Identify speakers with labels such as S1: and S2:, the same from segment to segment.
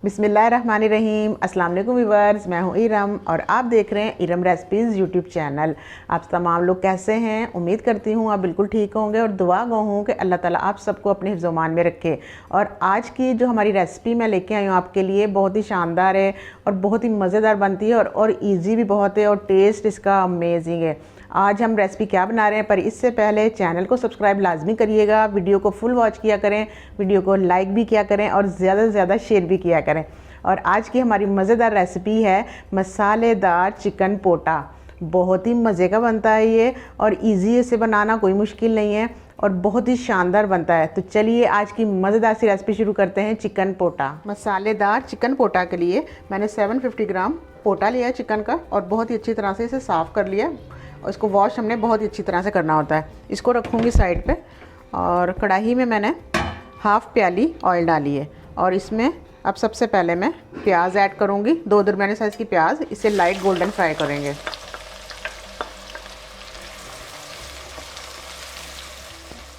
S1: बिस्मिल्लाहिर्रहमानिर्रहीम। अस्सलाम वालेकुम व्यूअर्स, मैं हूँ इरम और आप देख रहे हैं इरम रेसिपीज़ यूट्यूब चैनल। आप तमाम लोग कैसे हैं? उम्मीद करती हूँ आप बिल्कुल ठीक होंगे और दुआ गो हूँ कि अल्लाह ताला आप सबको अपने हिफ्ज़-ओ-मान में रखे। और आज की जो हमारी रेसिपी मैं लेके आई हूँ आपके लिए बहुत ही शानदार है और बहुत ही मज़ेदार बनती है और ईजी भी बहुत है और टेस्ट इसका अमेजिंग है। आज हम रेसिपी क्या बना रहे हैं, पर इससे पहले चैनल को सब्सक्राइब लाजमी करिएगा, वीडियो को फुल वॉच किया करें, वीडियो को लाइक भी किया करें और ज़्यादा से ज़्यादा शेयर भी किया करें। और आज की हमारी मज़ेदार रेसिपी है मसालेदार चिकन पोटा। बहुत ही मज़े का बनता है ये और इजी है, इसे बनाना कोई मुश्किल नहीं है और बहुत ही शानदार बनता है। तो चलिए आज की मज़ेदार सी रेसिपी शुरू करते हैं। चिकन पोटा। मसालेदार चिकन पोटा के लिए मैंने 750 ग्राम पोटा लिया है चिकन का और बहुत ही अच्छी तरह से इसे साफ़ कर लिया और इसको वॉश हमने बहुत ही अच्छी तरह से करना होता है। इसको रखूँगी साइड पे और कढ़ाई में मैंने हाफ़ प्याली ऑयल डाली है और इसमें अब सबसे पहले मैं प्याज ऐड करूँगी, 2 दरमियाने साइज़ की प्याज। इसे लाइट गोल्डन फ्राई करेंगे।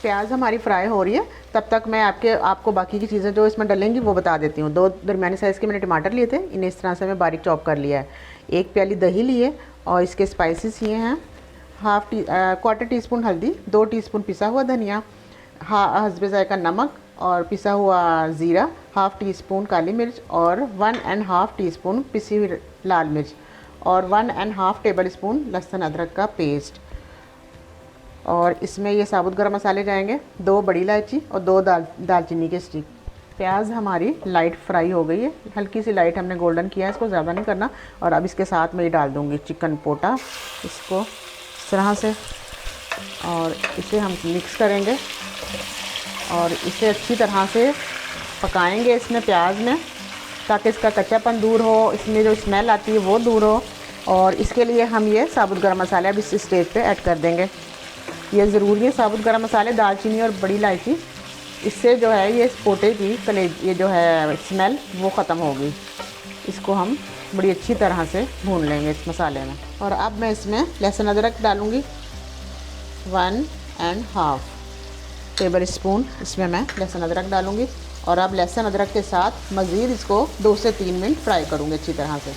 S1: प्याज हमारी फ्राई हो रही है, तब तक मैं आपको बाकी की चीज़ें जो इसमें डलेंगी वो बता देती हूँ। 2 दरमियाने साइज़ के मैंने टमाटर लिए थे, इन्हें इस तरह से मैं बारीक चॉप कर लिया है। 1 प्याली दही ली है और इसके स्पाइसेस ये हैं: क्वार्टर टी स्पून हल्दी, 2 टीस्पून पिसा हुआ धनिया, हस्बे ज़ायका नमक और पिसा हुआ ज़ीरा, हाफ़ टी स्पून काली मिर्च और 1.5 टीस्पून पिसी हुई लाल मिर्च और 1.5 टेबल स्पून लहसुन अदरक का पेस्ट। और इसमें ये साबुत गरम मसाले जाएंगे, 2 बड़ी इलायची और 2 दालचीनी के स्टिक। प्याज हमारी लाइट फ्राई हो गई है, हल्की सी लाइट हमने गोल्डन किया है, इसको ज़्यादा नहीं करना। और अब इसके साथ में ये डाल दूँगी चिकन पोटा, इसको इस तरह से और इसे हम मिक्स करेंगे और इसे अच्छी तरह से पकाएंगे इसमें प्याज में, ताकि इसका कच्चापन दूर हो, इसमें जो स्मेल आती है वो दूर हो। और इसके लिए हम ये साबुत गरम मसाले अब इस स्टेज पे ऐड कर देंगे। ये ज़रूरी है साबुत गरम मसाले, दालचीनी और बड़ी इलायची। इससे जो है ये पोटे की ये जो है स्मेल वो ख़त्म होगी। इसको हम बड़ी अच्छी तरह से भून लेंगे इस मसाले में। और अब मैं इसमें लहसुन अदरक डालूँगी, 1.5 टेबल स्पून इसमें मैं लहसुन अदरक डालूँगी। और अब लहसुन अदरक के साथ मज़ीद इसको 2 से 3 मिनट फ्राई करूँगी अच्छी तरह से।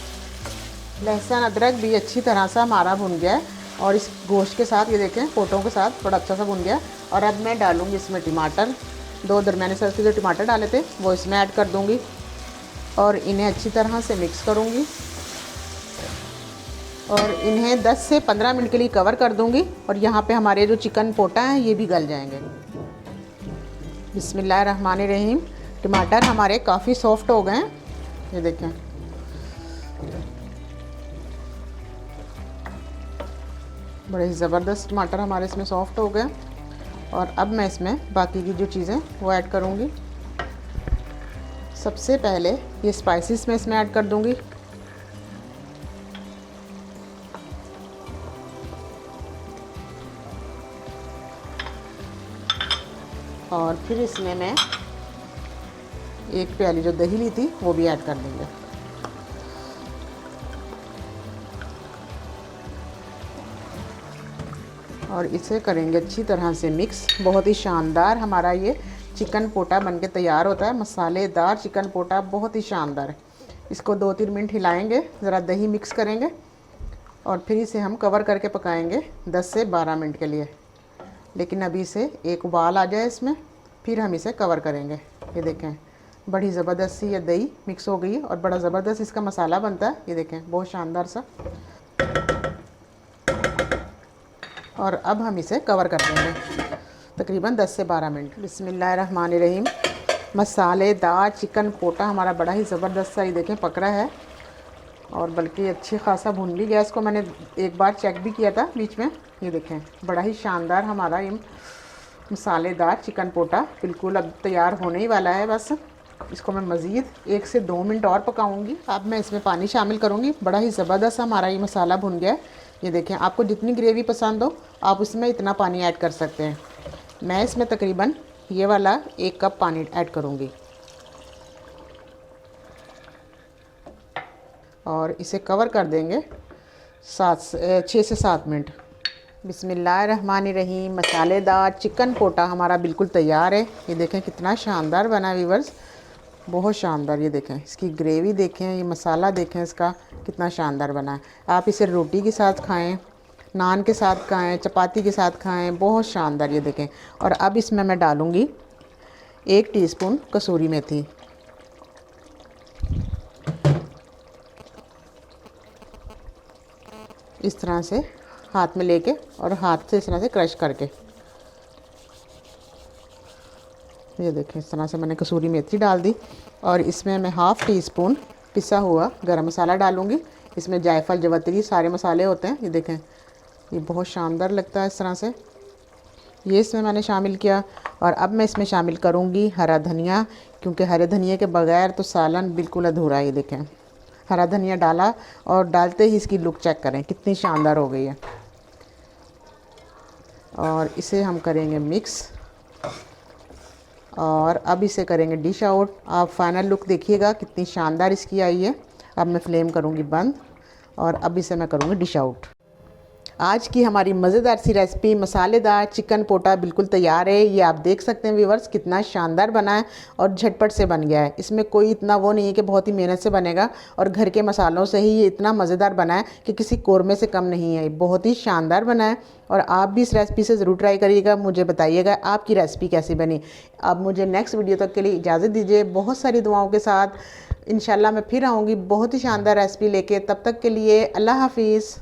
S1: लहसुन अदरक भी अच्छी तरह से हमारा भुन गया है और इस गोश्त के साथ ये देखें पोटों के साथ बड़ा अच्छा सा भुन गया। और अब मैं डालूँगी इसमें टमाटर, 2 दरमियाने साइज़ के जो टमाटर डाले थे वो इसमें ऐड कर दूँगी और इन्हें अच्छी तरह से मिक्स करूँगी और इन्हें 10 से 15 मिनट के लिए कवर कर दूँगी। और यहाँ पे हमारे जो चिकन पोटा हैं ये भी गल जाएंगे। बिस्मिल्लाहिर्रहमानिर्रहीम। टमाटर हमारे काफ़ी सॉफ्ट हो गए हैं, ये देखें। बड़े ज़बरदस्त टमाटर हमारे इसमें सॉफ्ट हो गए। और अब मैं इसमें बाकी की जो चीज़ें वो ऐड करूँगी। सबसे पहले ये स्पाइसेस मैं इसमें ऐड कर दूँगी। और फिर इसमें मैं 1 प्याली जो दही ली थी वो भी ऐड कर देंगे। और इसे करेंगे अच्छी तरह से मिक्स। बहुत ही शानदार हमारा ये चिकन पोटा बनके तैयार होता है। मसालेदार चिकन पोटा बहुत ही शानदार है। इसको 2-3 मिनट हिलाएंगे, ज़रा दही मिक्स करेंगे और फिर इसे हम कवर करके पकाएंगे 10 से 12 मिनट के लिए। लेकिन अभी इसे एक उबाल आ जाए इसमें, फिर हम इसे कवर करेंगे। ये देखें बड़ी ज़बरदस्त सी ये दही मिक्स हो गई है और बड़ा ज़बरदस्त इसका मसाला बनता है। ये देखें बहुत शानदार सा। और अब हम इसे कवर कर देंगे तकरीबन 10 से 12 मिनट। बिस्मिल्लाहिर्रहमानिर्रहीम। मसालेदार चिकन पोटा हमारा बड़ा ही ज़बरदस्त सा ये देखें पक रहा है और बल्कि अच्छी खासा भून भी गया। इसको मैंने एक बार चेक भी किया था बीच में। ये देखें बड़ा ही शानदार हमारा ये मसालेदार चिकन पोटा बिल्कुल अब तैयार होने ही वाला है। बस इसको मैं मज़ीद 1 से 2 मिनट और पकाऊंगी। अब मैं इसमें पानी शामिल करूंगी। बड़ा ही ज़बरदस्त हमारा ये मसाला भुन गया है। ये देखें, आपको जितनी ग्रेवी पसंद हो आप उसमें इतना पानी ऐड कर सकते हैं। मैं इसमें तकरीबन ये वाला 1 कप पानी ऐड करूँगी और इसे कवर कर देंगे 6 से 7 मिनट। बिस्मिल्लाहिर्रहमानिर्रहीम। मसालेदार चिकन पोटा हमारा बिल्कुल तैयार है। ये देखें कितना शानदार बना व्यूअर्स। बहुत शानदार। ये देखें इसकी ग्रेवी देखें, ये मसाला देखें इसका कितना शानदार बना है। आप इसे रोटी के साथ खाएं, नान के साथ खाएं, चपाती के साथ खाएं, बहुत शानदार। ये देखें। और अब इसमें मैं डालूँगी 1 टीस्पून कसूरी मेथी। इस तरह से हाथ में लेके और हाथ से इस तरह से क्रश करके, ये देखें इस तरह से मैंने कसूरी मेथी डाल दी। और इसमें मैं 1/2 टीस्पून पिसा हुआ गरम मसाला डालूँगी। इसमें जायफल, जवतरी सारे मसाले होते हैं। ये देखें, ये बहुत शानदार लगता है इस तरह से। ये इसमें मैंने शामिल किया। और अब मैं इसमें शामिल करूँगी हरा धनिया, क्योंकि हरे धनिया के बगैर तो सालन बिल्कुल अधूरा है। ये देखें, हरा धनिया डाला और डालते ही इसकी लुक चेक करें कितनी शानदार हो गई है। और इसे हम करेंगे मिक्स और अब इसे करेंगे डिश आउट। आप फाइनल लुक देखिएगा कितनी शानदार इसकी आई है। अब मैं फ्लेम करूँगी बंद और अब इसे मैं करूँगी डिश आउट। आज की हमारी मज़ेदार सी रेसिपी मसालेदार चिकन पोटा बिल्कुल तैयार है। ये आप देख सकते हैं व्यूवर्स कितना शानदार बना है और झटपट से बन गया है। इसमें कोई इतना वो नहीं है कि बहुत ही मेहनत से बनेगा, और घर के मसालों से ही ये इतना मज़ेदार बना है कि किसी कोरमे से कम नहीं है। बहुत ही शानदार बना है और आप भी इस रेसिपी से ज़रूर ट्राई करिएगा। मुझे बताइएगा आपकी रेसिपी कैसी बनी। अब मुझे नेक्स्ट वीडियो तक के लिए इजाज़त दीजिए, बहुत सारी दुआओं के साथ। इंशाल्लाह मैं फिर आऊँगी बहुत ही शानदार रेसिपी लेके। तब तक के लिए अल्लाह हाफिज़।